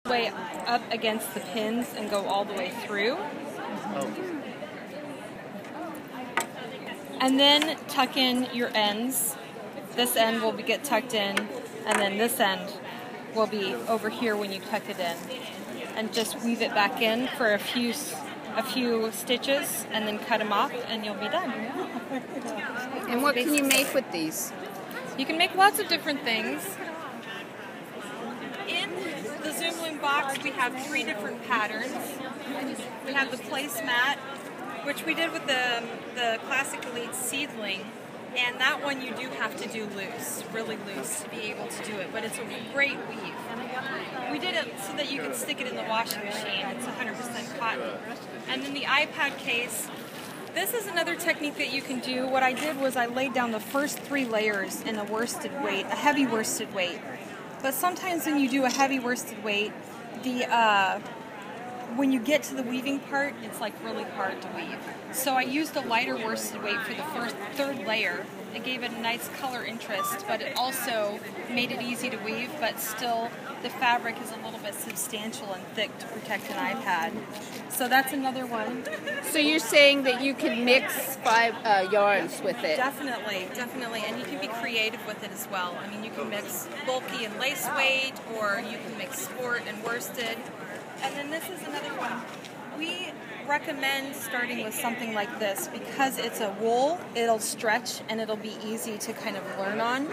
way up against the pins and go all the way through. And then tuck in your ends. This end will get tucked in, and then this end will be over here when you tuck it in. And just weave it back in for a few stitches, and then cut them off, and you'll be done. And what can you make with these? You can make lots of different things. In the Zoom Loom box, we have 3 different patterns. We have the placemat, which we did with the Classic Elite Seedling, and that one you do have to do loose, really loose, to be able to do it, but it's a great weave. We did it so that you can stick it in the washing machine. It's 100% cotton. And then the iPad case, this is another technique that you can do. What I did was I laid down the first 3 layers in a worsted weight, a heavy worsted weight. But sometimes when you do a heavy worsted weight, when you get to the weaving part, it's like really hard to weave. So I used a lighter worsted weight for the third layer. It gave it a nice color interest, but it also made it easy to weave, but still the fabric is a little bit substantial and thick to protect an iPad. So that's another one. So you're saying that you can mix 5 yarns with it? Definitely, definitely, and you can be creative with it as well. I mean, you can mix bulky and lace weight, or you can mix sport and worsted. And then this is another one. We recommend starting with something like this because it's a wool, it'll stretch, and it'll be easy to kind of learn on.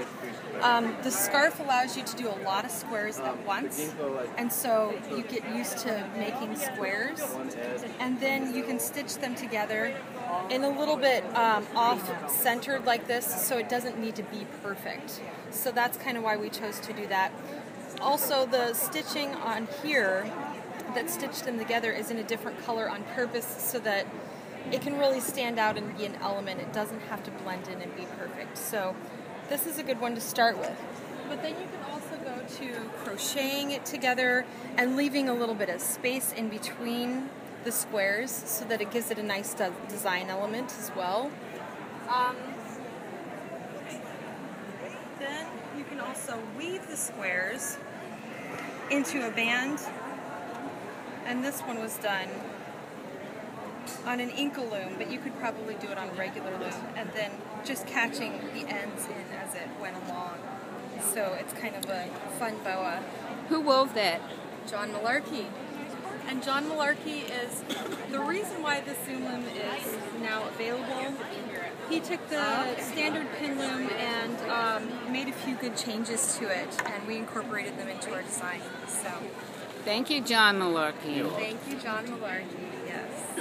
The scarf allows you to do a lot of squares at once, and so you get used to making squares, and then you can stitch them together in a little bit off-centered like this, so it doesn't need to be perfect. So that's kind of why we chose to do that. Also, the stitching on here that stitched them together is in a different color on purpose so that it can really stand out and be an element. It doesn't have to blend in and be perfect. So this is a good one to start with. But then you can also go to crocheting it together and leaving a little bit of space in between the squares so that it gives it a nice design element as well. Then you can also weave the squares into a band. And this one was done on an Inca loom, but you could probably do it on a regular loom, and then just catching the ends in as it went along. So it's kind of a fun boa. Who wove that? John Malarkey. And John Malarkey is the reason why this Zoom Loom is now available. He took the standard pin loom and made a few good changes to it, and we incorporated them into our design. So. Thank you, John Malarkey. Thank you, John Malarkey, yes.